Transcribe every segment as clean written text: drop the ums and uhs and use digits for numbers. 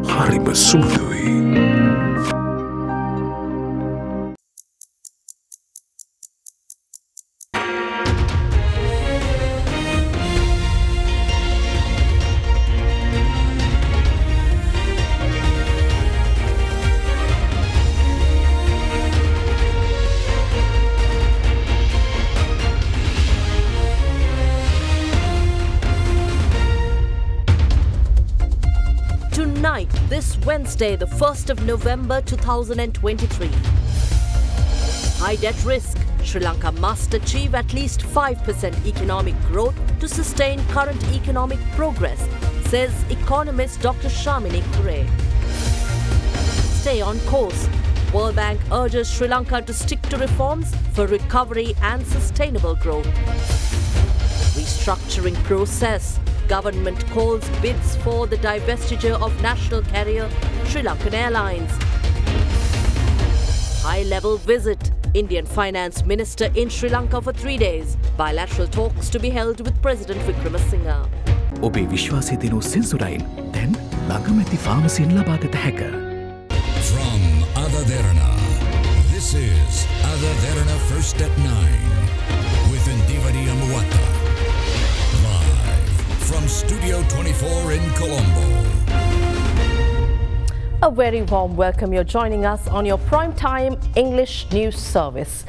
හරිම සුමුදුයි. This Wednesday, the 1st of November 2023. High debt risk. Sri Lanka must achieve at least 5% economic growth to sustain current economic progress, says economist Dr. Shamini Kurur. Stay on course. World Bank urges Sri Lanka to stick to reforms for recovery and sustainable growth. Restructuring process. Government calls bids for the divestiture of national carrier Sri Lankan Airlines. High-level visit. Indian Finance Minister in Sri Lanka for 3 days. Bilateral talks to be held with President Wickremesinghe. ඔබේ විශ්වාසය දෙනු සෙන්සුරයින් දැන් ළඟමැති ෆාමසියෙන් ලබාගත හැක. From AdaDerana, this is AdaDerana First at 9 with Ndivadi Amuwata. From Studio 24 in Colombo. A very warm welcome. You're joining us on your primetime English news service.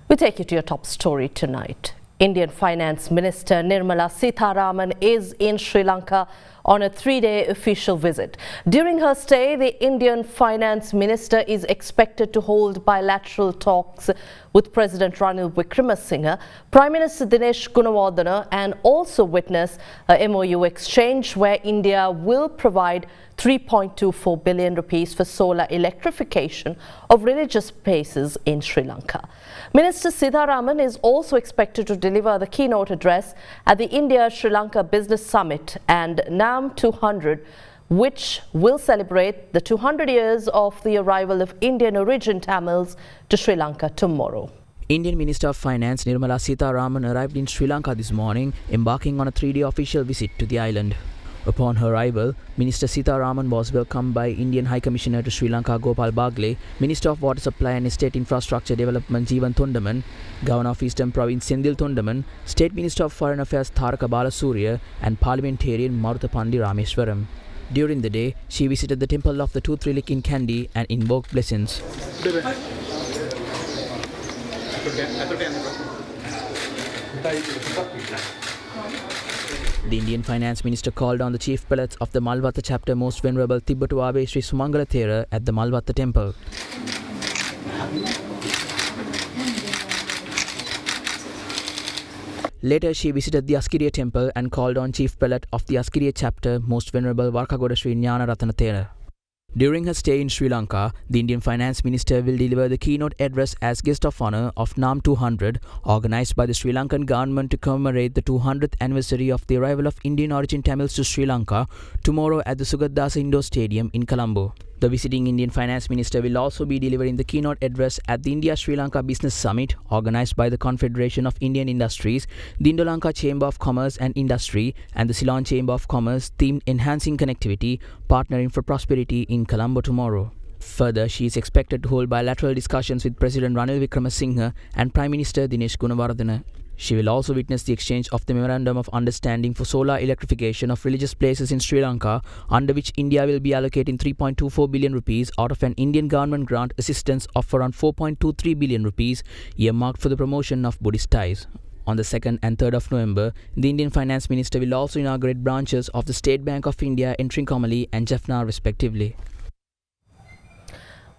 We take you to your top story tonight. Indian Finance Minister Nirmala Sitaraman is in Sri Lanka on a 3-day official visit. During her stay, the Indian Finance Minister is expected to hold bilateral talks with President Ranil Wickremesinghe, Prime Minister Dinesh Gunawardena, and also witness a MOU exchange where India will provide 3.24 billion rupees for solar electrification of religious places in Sri Lanka. Minister Sitaraman is also expected to deliver the keynote address at the India-Sri Lanka Business Summit and NAM 200, which will celebrate the 200 years of the arrival of Indian origin Tamils to Sri Lanka tomorrow. Indian Minister of Finance Nirmala Sitaraman arrived in Sri Lanka this morning, embarking on a 3-day official visit to the island. Upon her arrival, Minister Sitaraman was welcomed by Indian High Commissioner to Sri Lanka Gopal Bagle, Minister of Water Supply and State Infrastructure Development Jeevan Thondaman, Governor of Eastern Province Sendil Thondaman, State Minister of Foreign Affairs Tharaka Balasuriya and Parliamentarian Maruthapandi Rameswaram. During the day, she visited the temple of the Tooth Relic in Kandy and invoked blessings. The Indian Finance Minister called on the chief prelates of the Malvatta chapter Most Venerable Tibbatuave Sri Sumangala Thera at the Malvatta temple. Later, she visited the Askiriya temple and called on chief prelate of the Askiriya chapter Most Venerable Varkagoda Sri Jnana Ratana Thera. During her stay in Sri Lanka, the Indian Finance Minister will deliver the keynote address as guest of honour of NAM 200, organised by the Sri Lankan government to commemorate the 200th anniversary of the arrival of Indian origin Tamils to Sri Lanka tomorrow at the Sugathadasa Indoor Stadium in Colombo. The visiting Indian Finance Minister will also be delivering the keynote address at the India-Sri Lanka Business Summit, organised by the Confederation of Indian Industries, the Indo-Lanka Chamber of Commerce and Industry, and the Ceylon Chamber of Commerce, themed Enhancing Connectivity, Partnering for Prosperity in Colombo tomorrow. Further, she is expected to hold bilateral discussions with President Ranil Wickremesinghe and Prime Minister Dinesh Gunawardena. She will also witness the exchange of the Memorandum of Understanding for solar electrification of religious places in Sri Lanka, under which India will be allocating 3.24 billion rupees out of an Indian government grant assistance of around 4.23 billion rupees earmarked for the promotion of Buddhist ties. On the 2nd and 3rd of November, the Indian Finance Minister will also inaugurate branches of the State Bank of India in Trincomalee and Jaffna respectively.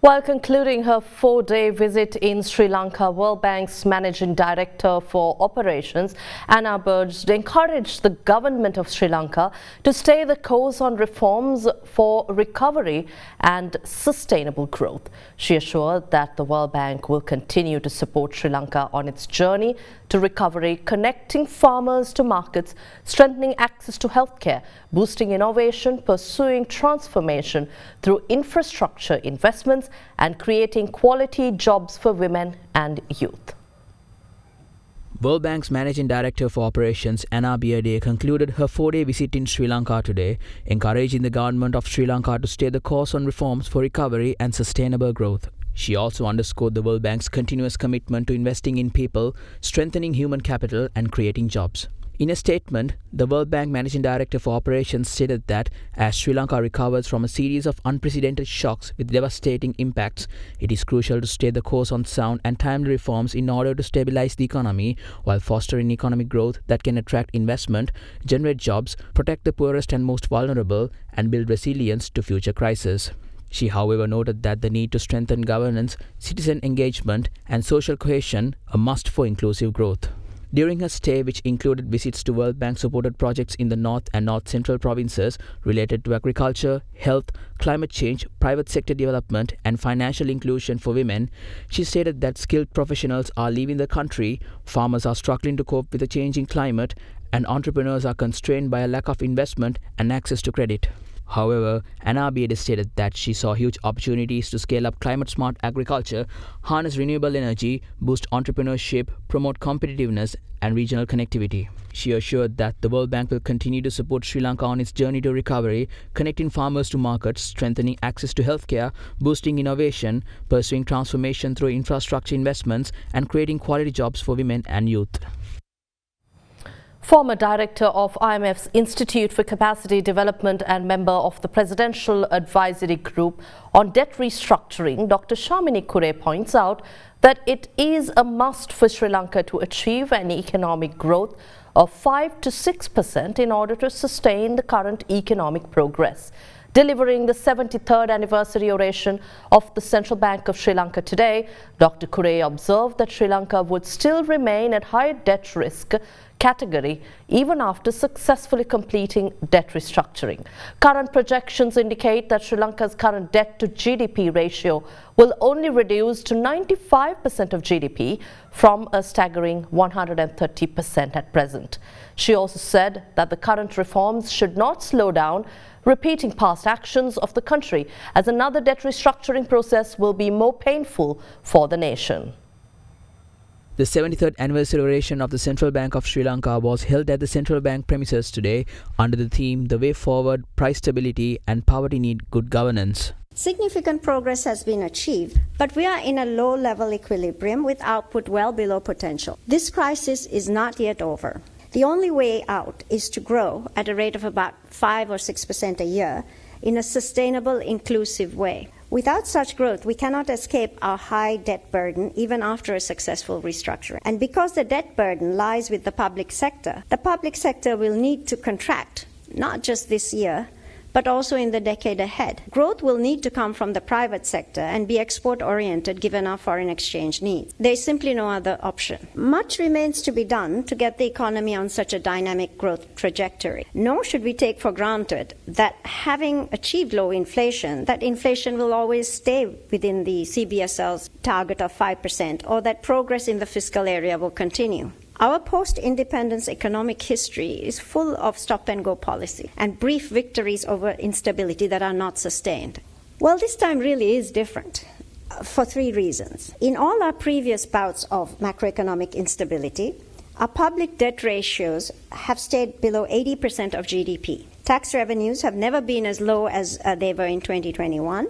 While concluding her 4-day visit in Sri Lanka, World Bank's Managing Director for Operations, Anna Burge, encouraged the government of Sri Lanka to stay the course on reforms for recovery and sustainable growth. She assured that the World Bank will continue to support Sri Lanka on its journey to recovery, connecting farmers to markets, strengthening access to healthcare, boosting innovation, pursuing transformation through infrastructure investments, and creating quality jobs for women and youth. World Bank's Managing Director for Operations, Anna Biade, concluded her 4-day visit in Sri Lanka today, encouraging the government of Sri Lanka to stay the course on reforms for recovery and sustainable growth. She also underscored the World Bank's continuous commitment to investing in people, strengthening human capital and creating jobs. In a statement, the World Bank Managing Director for Operations stated that as Sri Lanka recovers from a series of unprecedented shocks with devastating impacts, it is crucial to stay the course on sound and timely reforms in order to stabilize the economy while fostering economic growth that can attract investment, generate jobs, protect the poorest and most vulnerable, and build resilience to future crises. She, however, noted that the need to strengthen governance, citizen engagement, and social cohesion are a must for inclusive growth. During her stay, which included visits to World Bank-supported projects in the North and North Central provinces related to agriculture, health, climate change, private sector development and financial inclusion for women, she stated that skilled professionals are leaving the country, farmers are struggling to cope with the changing climate, and entrepreneurs are constrained by a lack of investment and access to credit. However, Anna Biade stated that she saw huge opportunities to scale up climate-smart agriculture, harness renewable energy, boost entrepreneurship, promote competitiveness and regional connectivity. She assured that the World Bank will continue to support Sri Lanka on its journey to recovery, connecting farmers to markets, strengthening access to healthcare, boosting innovation, pursuing transformation through infrastructure investments, and creating quality jobs for women and youth. Former director of IMF's Institute for Capacity Development and member of the Presidential Advisory Group on Debt Restructuring, Dr. Shamini Kurur points out that it is a must for Sri Lanka to achieve an economic growth of 5 to 6% in order to sustain the current economic progress. Delivering the 73rd anniversary oration of the Central Bank of Sri Lanka today, Dr. Kurur observed that Sri Lanka would still remain at high debt risk category even after successfully completing debt restructuring. Current projections indicate that Sri Lanka's current debt to GDP ratio will only reduce to 95% of GDP from a staggering 130% at present. She also said that the current reforms should not slow down repeating past actions of the country, as another debt restructuring process will be more painful for the nation. The 73rd anniversary oration of the Central Bank of Sri Lanka was held at the Central Bank premises today under the theme "The Way Forward, Price Stability and Poverty Need Good Governance." Significant progress has been achieved, but we are in a low-level equilibrium with output well below potential. This crisis is not yet over. The only way out is to grow at a rate of about 5 or 6% a year in a sustainable, inclusive way. Without such growth, we cannot escape our high debt burden even after a successful restructuring. And because the debt burden lies with the public sector will need to contract, not just this year, but also in the decade ahead. Growth will need to come from the private sector and be export-oriented given our foreign exchange needs. There is simply no other option. Much remains to be done to get the economy on such a dynamic growth trajectory. Nor should we take for granted that having achieved low inflation, that inflation will always stay within the CBSL's target of 5%, or that progress in the fiscal area will continue. Our post-independence economic history is full of stop-and-go policy and brief victories over instability that are not sustained. Well, this time really is different for 3 reasons. In all our previous bouts of macroeconomic instability, our public debt ratios have stayed below 80% of GDP. Tax revenues have never been as low as they were in 2021,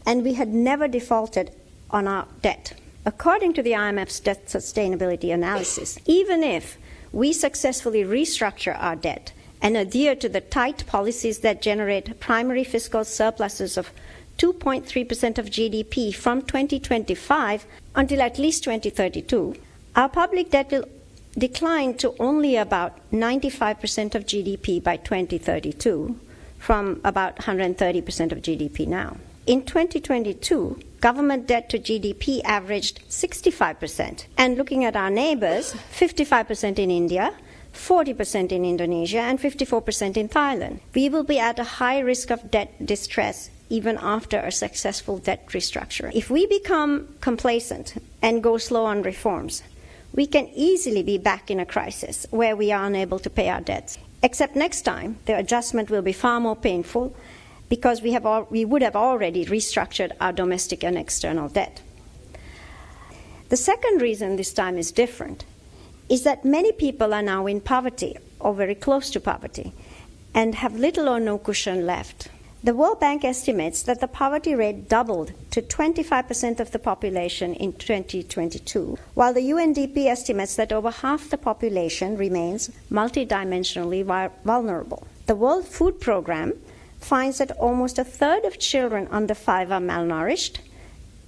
and we had never defaulted on our debt. According to the IMF's debt sustainability analysis, even if we successfully restructure our debt and adhere to the tight policies that generate primary fiscal surpluses of 2.3% of GDP from 2025 until at least 2032, our public debt will decline to only about 95% of GDP by 2032, from about 130% of GDP now. In 2022, government debt to GDP averaged 65%. And looking at our neighbors, 55% in India, 40% in Indonesia, and 54% in Thailand. We will be at a high risk of debt distress even after a successful debt restructuring. If we become complacent and go slow on reforms, we can easily be back in a crisis where we are unable to pay our debts. Except next time, the adjustment will be far more painful, because we would have already restructured our domestic and external debt. The second reason this time is different is that many people are now in poverty or very close to poverty and have little or no cushion left. The World Bank estimates that the poverty rate doubled to 25% of the population in 2022, while the UNDP estimates that over half the population remains multidimensionally vulnerable. The World Food Programme finds that almost a third of children under 5 are malnourished,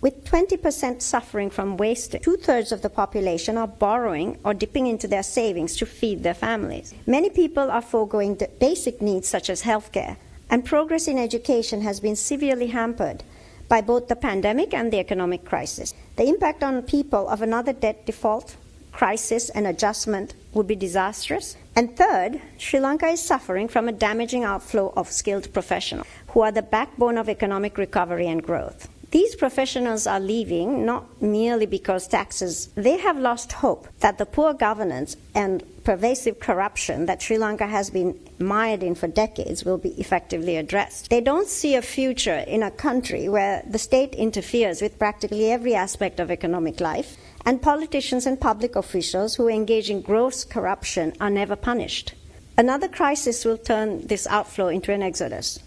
with 20% suffering from wasting. 2/3 of the population are borrowing or dipping into their savings to feed their families. Many people are foregoing the basic needs such as healthcare, and progress in education has been severely hampered by both the pandemic and the economic crisis. The impact on people of another debt default, crisis, and adjustment would be disastrous. And third, Sri Lanka is suffering from a damaging outflow of skilled professionals who are the backbone of economic recovery and growth. These professionals are leaving not merely because taxes. They have lost hope that the poor governance and pervasive corruption that Sri Lanka has been mired in for decades will be effectively addressed. They don't see a future in a country where the state interferes with practically every aspect of economic life, and politicians and public officials who engage in gross corruption are never punished. Another crisis will turn this outflow into an exodus.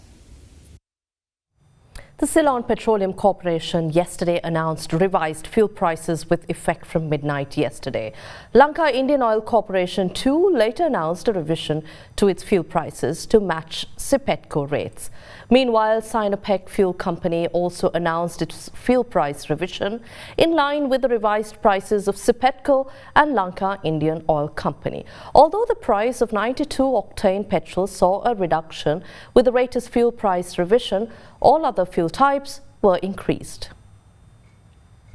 The Ceylon Petroleum Corporation yesterday announced revised fuel prices with effect from midnight yesterday. Lanka Indian Oil Corporation too later announced a revision to its fuel prices to match Sipetco rates. Meanwhile, Sinopec Fuel Company also announced its fuel price revision in line with the revised prices of Sipetco and Lanka Indian Oil Company. Although the price of 92-octane petrol saw a reduction with the latest fuel price revision, all other fuel types were increased.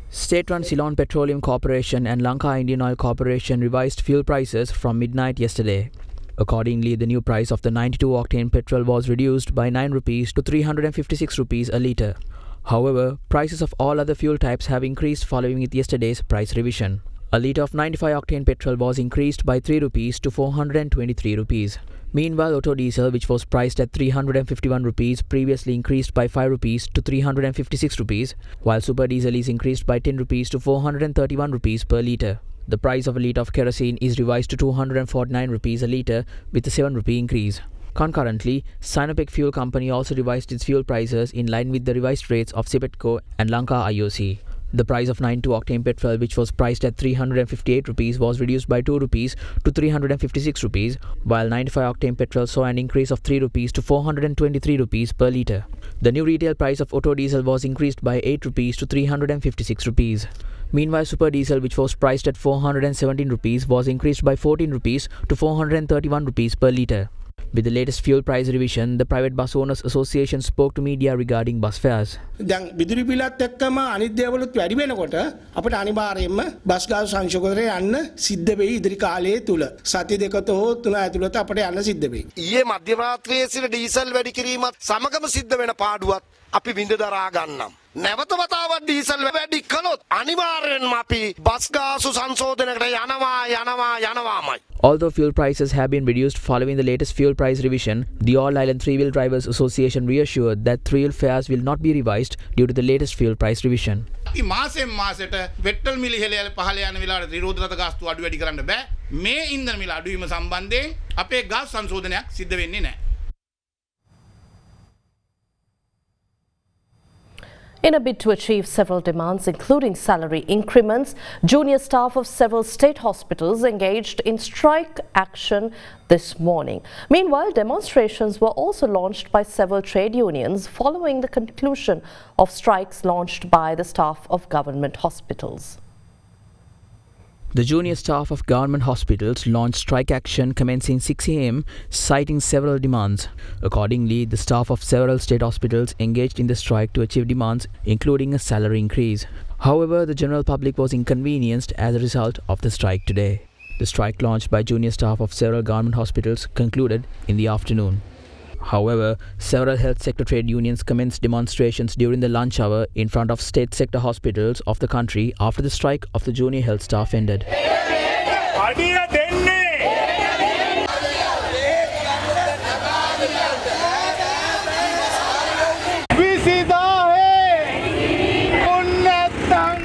State-run Ceylon Petroleum Corporation and Lanka Indian Oil Corporation revised fuel prices from midnight yesterday. Accordingly, the new price of the 92-octane petrol was reduced by 9 rupees to 356 rupees a litre. However, prices of all other fuel types have increased following yesterday's price revision. A litre of 95-octane petrol was increased by 3 rupees to 423 rupees. Meanwhile, auto diesel, which was priced at 351 rupees, previously increased by 5 rupees to 356 rupees, while super diesel is increased by 10 rupees to 431 rupees per litre. The price of a litre of kerosene is revised to 249 rupees a litre with a 7 rupee increase. Concurrently, Sinopec Fuel Company also revised its fuel prices in line with the revised rates of Sipetco and Lanka IOC. The price of 92-octane petrol, which was priced at 358 rupees, was reduced by 2 rupees to 356 rupees, while 95-octane petrol saw an increase of 3 rupees to 423 rupees per litre. The new retail price of auto diesel was increased by 8 rupees to 356 rupees. Meanwhile, super diesel, which was priced at 417 rupees, was increased by 14 rupees to 431 rupees per litre. With the latest fuel price revision, the Private Bus Owners Association spoke to media regarding bus fares. දැන් විදුලි බිලත් එක්කම අනිත් දේවලුත් වැඩි වෙනකොට අපිට අනිවාර්යයෙන්ම bus ගාස් සංශෝධනය යන්න සිද්ධ වෙයි ඉදිරි කාලයේ තුල. සති දෙකත හෝ තුන ඇතුළත අපිට යන්න සිද්ධ වෙයි. ඊයේ මධ්‍යම රාත්‍රියේ සිට ඩීසල් වැඩි කිරීමත් සමගම සිද්ධ වෙන පාඩුවත් අපි විඳ දරා ගන්නම්. නැවත වතාවක් ඩීසල් වැඩි කළොත් අනිවාර්යෙන්ම අපි bus ගාස් සංශෝධනයකට යනවාමයි. Although fuel prices have been reduced following the latest fuel price revision, the All Island Three-Wheel Drivers Association reassured that three-wheel fares will not be revised due to the latest fuel price revision. මාසෙන් මාසෙට petrol මිල ඉහළ පහළ යන වෙලාවට නිරෝධරත ගාස්තු අඩු වැඩි කරන්න බෑ. මේ ඉන්ධන මිල අඩු වීම සම්බන්ධයෙන් අපේ ගාස් සංශෝධනයක් සිද්ධ වෙන්නේ නැහැ. In a bid to achieve several demands, including salary increments, junior staff of several state hospitals engaged in strike action this morning. Meanwhile, demonstrations were also launched by several trade unions following the conclusion of strikes launched by the staff of government hospitals. The junior staff of government hospitals launched strike action commencing 6 a.m, citing several demands. Accordingly, the staff of several state hospitals engaged in the strike to achieve demands, including a salary increase. However, the general public was inconvenienced as a result of the strike today. The strike launched by junior staff of several government hospitals concluded in the afternoon. However, several health sector trade unions commenced demonstrations during the lunch hour in front of state sector hospitals of the country after the strike of the junior health staff ended.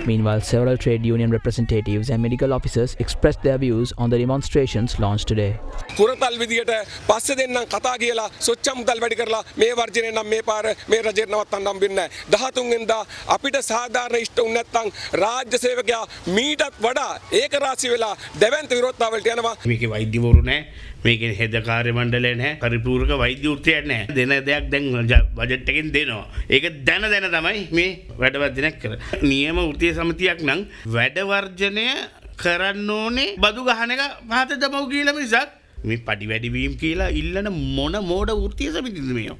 Meanwhile, several trade union representatives and medical officers expressed their views on the demonstrations launched today. කුරතල් විදියට පස්සේ දෙන්නම් කතා කියලා සොච්චම් මුදල් වැඩි කරලා මේ වර්ජනේ නම් මේ පාර මේ රජේ නවත්තන්න හම්බෙන්නේ නැහැ 13 වෙනිදා අපිට සාධාරණ ඉෂ්ට උන් නැත්නම් රාජ්‍ය සේවකයා මීටත් වඩා ඒක රාශි වෙලා දැවැන්ත විරෝධතාවලට යනවා මේකේ වෛද්‍යවරු නැහැ මේකේ හෙද කාර්ය මණ්ඩලය නැහැ පරිපූර්ණක වෛද්‍ය වෘත්තියක් නැහැ දෙන දෙයක් දැන් බජට් එකෙන් දෙනවා ඒක දැන තමයි මේ වැඩ වර්ජනයක් කර නියම වෘත්තීය සමිතියක් නම් වැඩ වර්ජනය කරන්න ඕනේ බදු ගහන එක පහත දමව කියලා මිසක් මේ පඩි වැඩි වීම කියලා ඉල්ලන මොන මෝඩ වෘත්තීය සමිතියද මේව.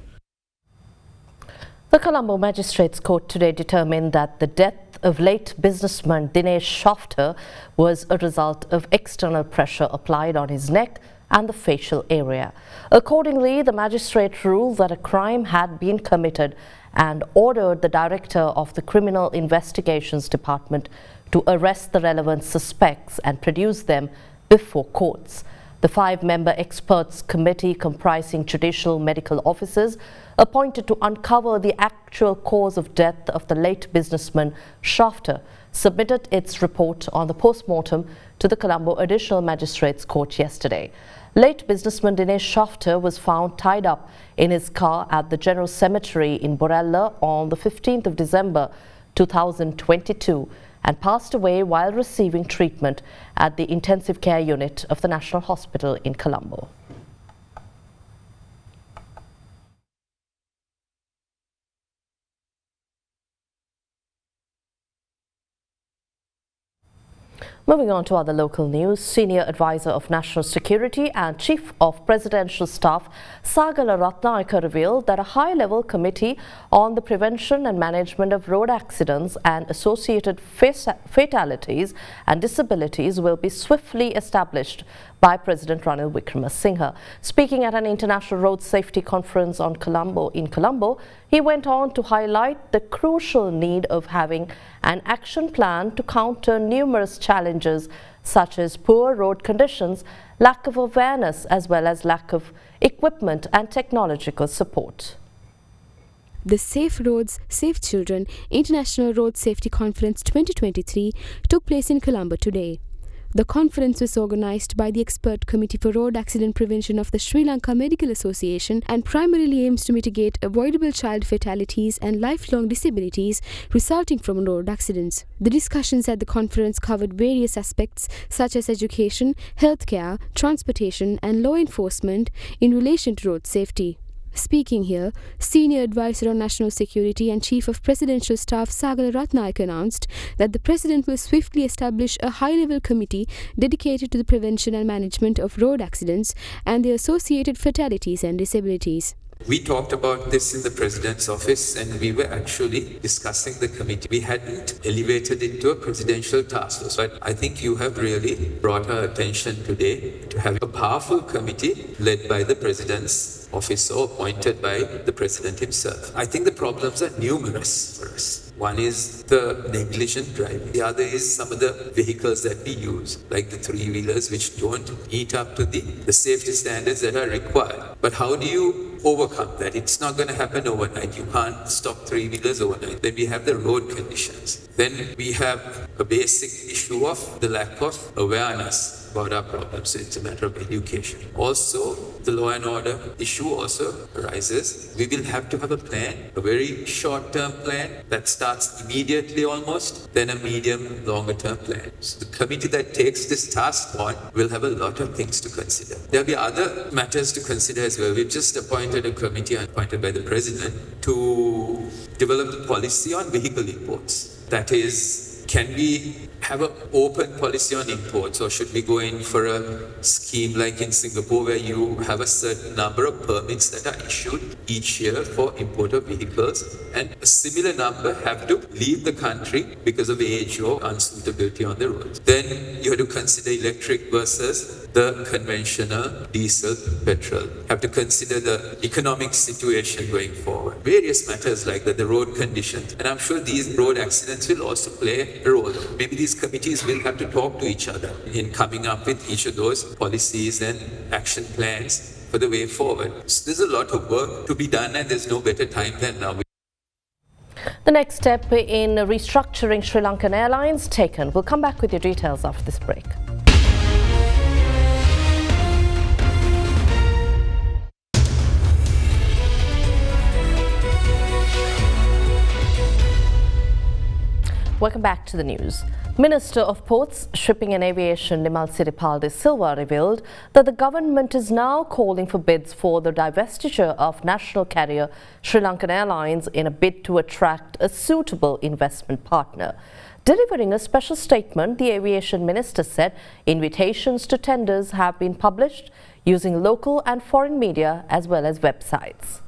The Columbo Magistrates Court today determined that the death of late businessman Dinesh Shafter was a result of external pressure applied on his neck and the facial area. Accordingly, the magistrate ruled that a crime had been committed and ordered the director of the Criminal Investigations Department to arrest the relevant suspects and produce them before courts. The 5-member experts committee comprising judicial medical officers appointed to uncover the actual cause of death of the late businessman Shafter submitted its report on the post-mortem to the Columbo Additional Magistrates Court yesterday. Late businessman Dinesh Shafter was found tied up in his car at the General Cemetery in Borella on the 15th of December 2022 and passed away while receiving treatment at the intensive care unit of the National Hospital in Colombo. Moving on to other local news, Senior Advisor of National Security and Chief of Presidential Staff Sagala Ratnayaka revealed that a high-level committee on the prevention and management of road accidents and associated fatalities and disabilities will be swiftly established by President Ranil Wickremesinghe. Speaking at an international road safety conference in Colombo, he went on to highlight the crucial need of having an action plan to counter numerous challenges such as poor road conditions, lack of awareness as well as lack of equipment and technological support. The Safe Roads, Safe Children International Road Safety Conference 2023 took place in Colombo today. The conference was organized by the Expert Committee for Road Accident Prevention of the Sri Lanka Medical Association and primarily aims to mitigate avoidable child fatalities and lifelong disabilities resulting from road accidents. The discussions at the conference covered various aspects such as education, healthcare, transportation and law enforcement in relation to road safety. Speaking here, Senior Advisor on National Security and Chief of Presidential Staff Sagala Ratnayaka announced that the President will swiftly establish a high-level committee dedicated to the prevention and management of road accidents and their associated fatalities and disabilities. We talked about this in the President's office and we were actually discussing the committee. We hadn't elevated it to a presidential task force, but I think you have really brought our attention today to have a powerful committee led by the President's office or appointed by the President himself. I think the problems are numerous for us. One is the negligent driving. The other is some of the vehicles that we use, like the three-wheelers, which don't meet up to the safety standards that are required. But how do you overcome that? It's not going to happen overnight. You can't stop three-wheelers overnight. Then we have the road conditions. Then we have a basic issue of the lack of awareness about our problems. So it's a matter of education. Also, the law and order issue also arises. We will have to have a plan, a very short-term plan that starts immediately almost, then a medium, longer-term plan. So the committee that takes this task on will have a lot of things to consider. There will be other matters to consider as well. We've just appointed a committee appointed by the President to develop a policy on vehicle imports. That is, can we have an open policy on imports, or should we go in for a scheme like in Singapore where you have a certain number of permits that are issued each year for import of vehicles and a similar number have to leave the country because of age or unsuitability on the roads? Then you have to consider electric versus the conventional diesel, petrol. You have to consider the economic situation going forward. Various matters like that, the road conditions. And I'm sure these road accidents will also play a role. Maybe these committees will have to talk to each other in coming up with each of those policies and action plans for the way forward. So there's a lot of work to be done and there's no better time than now. The next step in restructuring Sri Lankan Airlines taken. We'll come back with your details after this break. Welcome back to the news. Minister of Ports, Shipping and Aviation Nirmala de Silva revealed that the government is now calling for bids for the divestiture of national carrier Sri Lankan Airlines in a bid to attract a suitable investment partner. Delivering a special statement, the aviation minister said invitations to tenders have been published using local and foreign media as well as websites.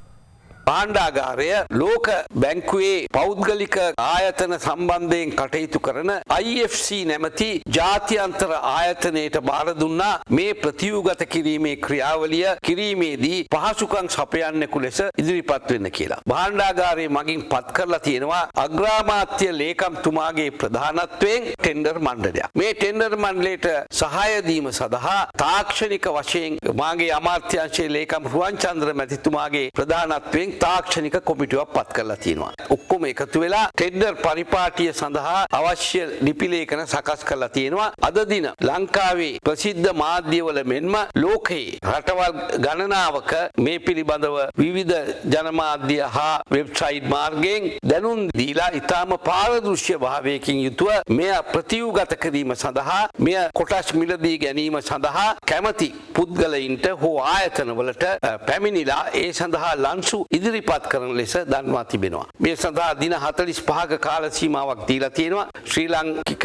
භාණ්ඩාගාරය ලෝක බැංකුවේ පෞද්ගලික ආයතන සම්බන්ධයෙන් කටයුතු කරන IFC නැමැති ජාත්‍යන්තර ආයතනයට බාර දුන්නා මේ ප්‍රතිව්‍යුහගත කිරීමේ ක්‍රියාවලිය කිරීමේදී පහසුකම් සපයන්නෙකු ලෙස ඉදිරිපත් වෙන්න කියලා. භාණ්ඩාගාරය මගින් පත් කරලා තියෙනවා අග්‍රාමාත්‍ය ලේකම්තුමාගේ ප්‍රධානත්වයෙන් ටෙන්ඩර් මණ්ඩලයක්. මේ ටෙන්ඩර් මණ්ඩලයට සහාය දීම සඳහා තාක්ෂණික වශයෙන් මාගේ අමාත්‍යාංශයේ ලේකම් රුවන්චන්ද්‍ර මැතිතුමාගේ ප්‍රධානත්වයෙන් තාක්ෂණික කොමිටුවක් පත් කරලා තියෙනවා. ඔක්කොම එකතු වෙලා ටෙන්ඩර් පරිපාටිය සඳහා අවශ්‍ය ලිපි ලේඛන සකස් කරලා තියෙනවා. අද දින ලංකාවේ ප්‍රසිද්ධ මාධ්‍යවල මෙන්ම ලෝකයේ රටවල් ගණනාවක මේ පිළිබඳව විවිධ ජනමාධ්‍ය හා වෙබ්සයිට් මාර්ගයෙන් දැනුම් දීලා ඉතාම පාරදෘශ්‍ය භාවයකින් යුතුව මෙය ප්‍රතිව්‍යුහගත කිරීම සඳහා මෙය කොටස් මිලදී ගැනීම සඳහා කැමැති පුද්ගලයින්ට හෝ ආයතනවලට පැමිණිලා ඒ සඳහා ලන්සු ඉදිරිපත් කරන ලෙස දන්වා තිබෙනවා. මේ සඳහා දින 45ක කාල සීමාවක් දීලා තියෙනවා. ශ්‍රී ලාංකික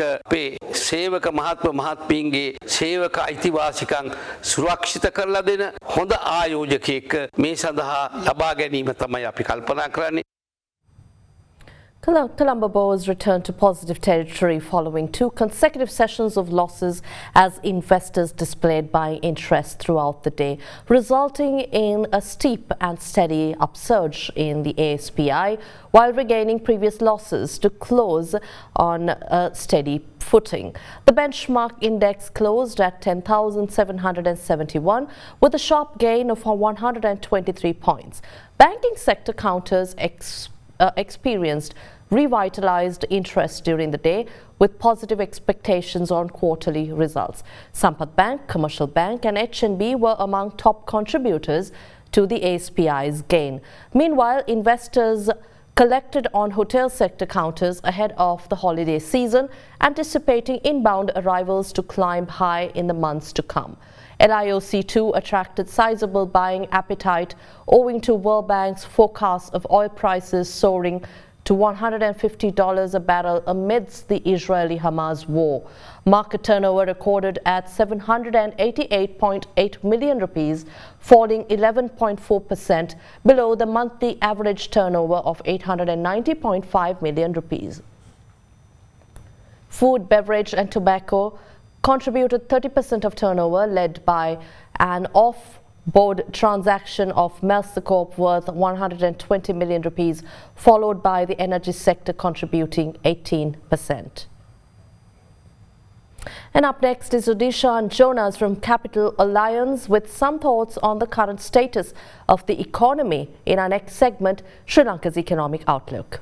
සේවක මහත්ම මහත්මීන්ගේ සේවක අයිතිවාසිකම් සුරක්ෂිත කරලා දෙන හොඳ ආයෝජකයෙක් මේ සඳහා ලබා ගැනීම තමයි අපි කල්පනා කරන්නේ. Columbo boards returned to positive territory following 2 consecutive sessions of losses as investors displayed buying interest throughout the day, resulting in a steep and steady upsurge in the ASPI while regaining previous losses to close on a steady footing. The benchmark index closed at 10,771 with a sharp gain of 123 points. Banking sector counters experienced revitalized interest during the day with positive expectations on quarterly results. Sampath Bank, Commercial Bank and HNB were among top contributors to the ASPI's gain. Meanwhile, investors collected on hotel sector counters ahead of the holiday season, anticipating inbound arrivals to climb high in the months to come. LIOC too attracted sizable buying appetite owing to World Bank's forecast of oil prices soaring to $150 a barrel amidst the Israeli-Hamas war. Market turnover recorded at 788.8 million rupees, falling 11.4% below the monthly average turnover of 890.5 million rupees. Food, beverage and tobacco contributed 30% of turnover, led by an off-board transaction of Melsa Corp worth 120 million rupees, followed by the energy sector contributing 18%. And up next is Odisha and Jonas from Capital Alliance with some thoughts on the current status of the economy in our next segment, Sri Lanka's Economic Outlook.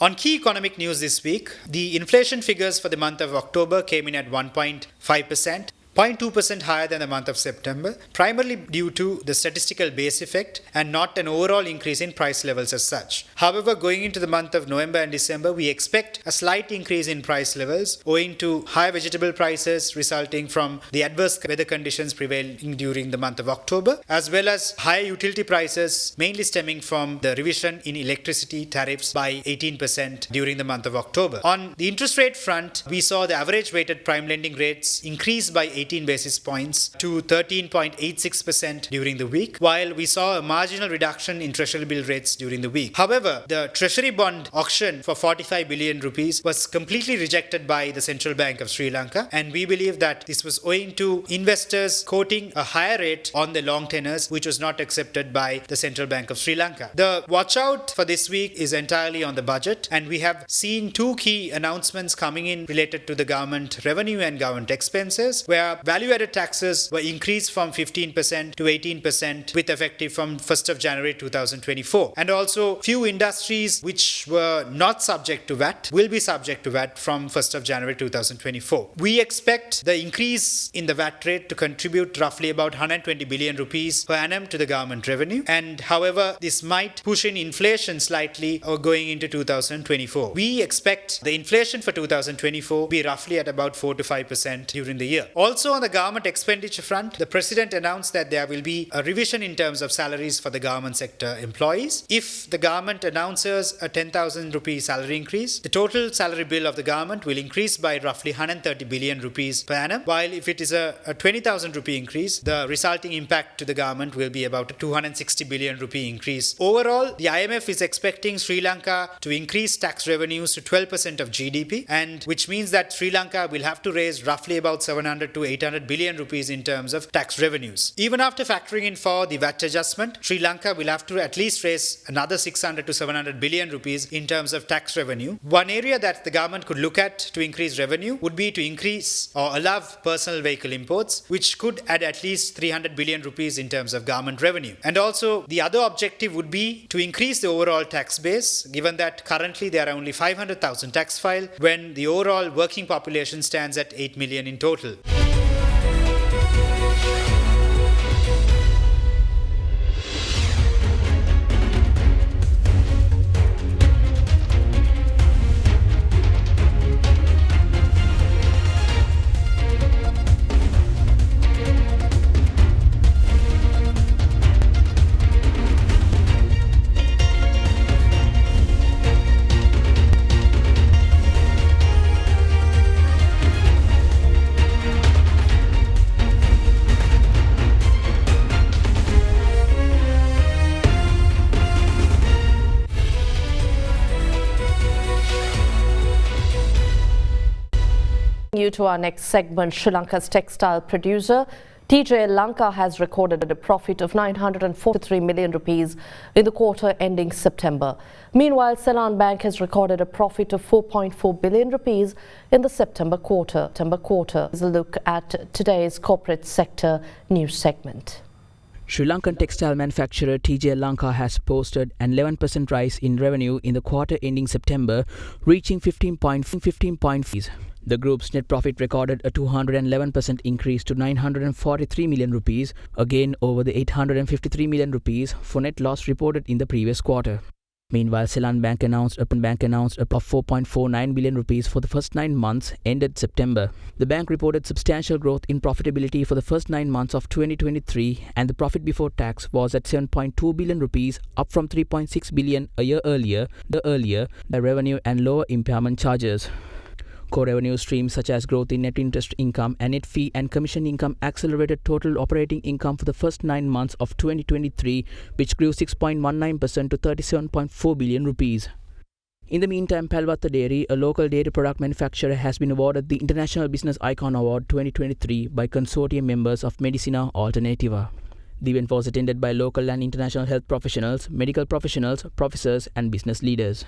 On key economic news this week, the inflation figures for the month of October came in at 1.5%. 0.2% higher than the month of September, primarily due to the statistical base effect and not an overall increase in price levels as such. However, going into the month of November and December, we expect a slight increase in price levels owing to high vegetable prices resulting from the adverse weather conditions prevailing during the month of October, as well as high utility prices mainly stemming from the revision in electricity tariffs by 18% during the month of October. On the interest rate front, we saw the average weighted prime lending rates increase by 18 basis points to 13.86% during the week, while we saw a marginal reduction in treasury bill rates during the week. However, the treasury bond auction for 45 billion rupees was completely rejected by the Central Bank of Sri Lanka, and we believe that this was owing to investors quoting a higher rate on the long tenors, which was not accepted by the Central Bank of Sri Lanka. The watch out for this week is entirely on the budget, and we have seen 2 key announcements coming in related to the government revenue and government expenses, where value-added taxes were increased from 15% to 18% with effective from 1st of January 2024. And also, few industries which were not subject to VAT will be subject to VAT from 1st of January 2024. We expect the increase in the VAT rate to contribute roughly about 120 billion rupees per annum to the government revenue. And however, this might push in inflation slightly going into 2024. We expect the inflation for 2024 be roughly at about 4 to 5% during the year. Also on the government expenditure front, the President announced that there will be a revision in terms of salaries for the government sector employees. If the government announces a 10,000 rupee salary increase, the total salary bill of the government will increase by roughly 130 billion rupees per annum, while if it is a 20,000 rupee increase, the resulting impact to the government will be about a 260 billion rupee increase. Overall, the IMF is expecting Sri Lanka to increase tax revenues to 12% of GDP, and which means that Sri Lanka will have to raise roughly about 700 to 800 billion rupees in terms of tax revenues. Even after factoring in for the VAT adjustment, Sri Lanka will have to at least raise another 600 to 700 billion rupees in terms of tax revenue. One area that the government could look at to increase revenue would be to increase or allow personal vehicle imports, which could add at least 300 billion rupees in terms of government revenue. And also, the other objective would be to increase the overall tax base, given that currently there are only 500,000 tax filed, when the overall working population stands at 8 million in total. You to our next segment. Sri Lanka's textile producer TJ Lanka has recorded a profit of 943 million rupees in the quarter ending September. Meanwhile, Ceylon Bank has recorded a profit of 4.4 billion rupees in the September quarter. Is a look at today's corporate sector news segment. Sri Lankan textile manufacturer TJ Lanka has posted an 11% rise in revenue in the quarter ending September, reaching 15.5. The group's net profit recorded a 211% increase to 943 million rupees, again over the 853 million rupees for net loss reported in the previous quarter. Meanwhile, Ceylon Bank announced a profit of 4.49 billion rupees for the first 9 months ended September. The bank reported substantial growth in profitability for the first 9 months of 2023, and the profit before tax was at 7.2 billion rupees, up from 3.6 billion a year earlier, the revenue and lower impairment charges. Core revenue streams such as growth in net interest income and net fee and commission income accelerated total operating income for the first 9 months of 2023, which grew 6.19% to 37.4 billion rupees. In the meantime, Palwatta Dairy, a local dairy product manufacturer, has been awarded the International Business Icon Award 2023 by consortium members of Medicina Alternativa. The event was attended by local and international health professionals, medical professionals, professors and business leaders.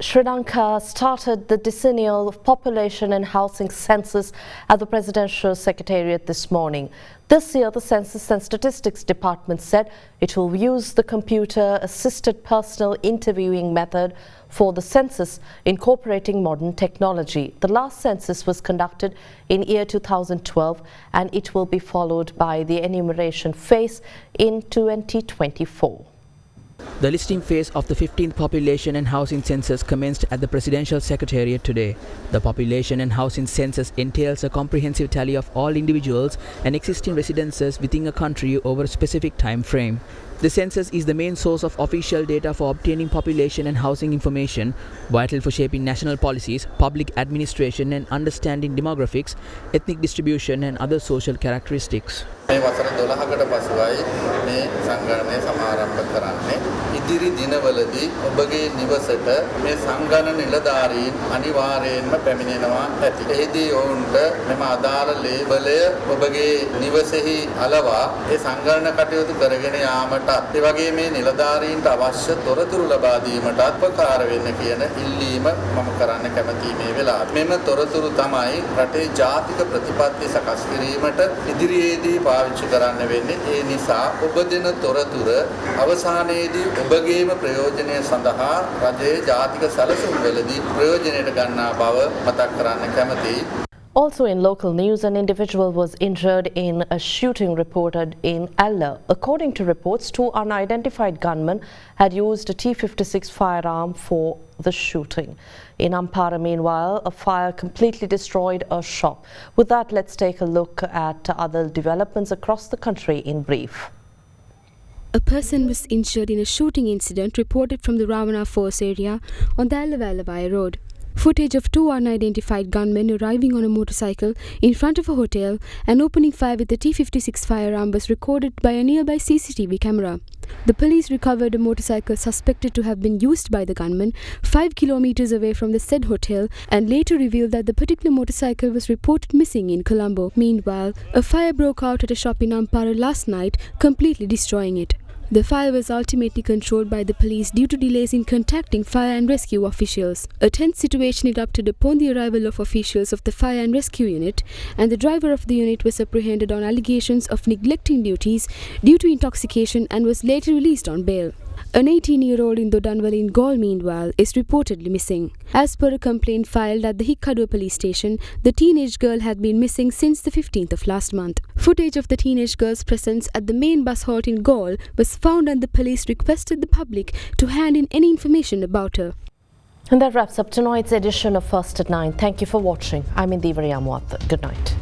Sri Lanka started the decennial population and housing census at the Presidential Secretariat this morning. This year, the Census and Statistics Department said it will use the computer-assisted personal interviewing method for the census, incorporating modern technology. The last census was conducted in year 2012, and it will be followed by the enumeration phase in 2024. The listing phase of the 15th Population and Housing Census commenced at the Presidential Secretariat today. The Population and Housing Census entails a comprehensive tally of all individuals and existing residences within a country over a specific time frame. The census is the main source of official data for obtaining population and housing information, vital for shaping national policies, public administration and understanding demographics, ethnic distribution and other social characteristics. ඉදිරි දිනවලදී ඔබගේ නිවසට මේ සංගණන නිලධාරීන් අනිවාර්යයෙන්ම පැමිණෙනවා ඇති. එහිදී ඔවුන්ට මෙම අදාළ ලේබලය ඔබගේ නිවසේහි අලවා ඒ සංගණන කටයුතු කරගෙන යාමට ඒ වගේ මේ නිලධාරීන්ට අවශ්‍ය තොරතුරු ලබා දීමට උපකාර වෙන්න කියන ඉල්ලීම මම කරන්න කැමතියි මේ වෙලාවේ. මෙම තොරතුරු තමයි රටේ ජාතික ප්‍රතිපත්ති සකස් කිරීමට ඉදිරියේදී පාවිච්චි කරන්න වෙන්නේ. ඒ නිසා ඔබ දෙන තොරතුර අවසානයේදී ඔබගේම ප්‍රයෝජනය සඳහා රජයේ ජාතික සැලසුම්වලදී ප්‍රයෝජනයට ගන්නා බව මතක් කරන්න කැමතියි. Also in local news, an individual was injured in a shooting reported in Alla. According to reports, two unidentified gunmen had used a T-56 firearm for the shooting. In Ampara, meanwhile, a fire completely destroyed a shop. With that, let's take a look at other developments across the country in brief. A person was injured in a shooting incident reported from the Ravana Force area on the Allavallavai road. Footage of two unidentified gunmen arriving on a motorcycle in front of a hotel and opening fire with a T-56 firearm was recorded by a nearby CCTV camera. The police recovered a motorcycle suspected to have been used by the gunmen 5 kilometers away from the said hotel and later revealed that the particular motorcycle was reported missing in Columbo. Meanwhile, a fire broke out at a shop in Ampara last night, completely destroying it. The fire was ultimately controlled by the police due to delays in contacting fire and rescue officials. A tense situation erupted upon the arrival of officials of the fire and rescue unit, and the driver of the unit was apprehended on allegations of neglecting duties due to intoxication and was later released on bail. An 18-year-old in Dodanwali in Gaul, meanwhile, is reportedly missing. As per a complaint filed at the Hikkadua police station, the teenage girl had been missing since the 15th of last month. Footage of the teenage girl's presence at the main bus halt in Gaul was found, and the police requested the public to hand in any information about her. And that wraps up tonight's edition of First at 9. Thank you for watching. I'm Indivari Amwat. Good night.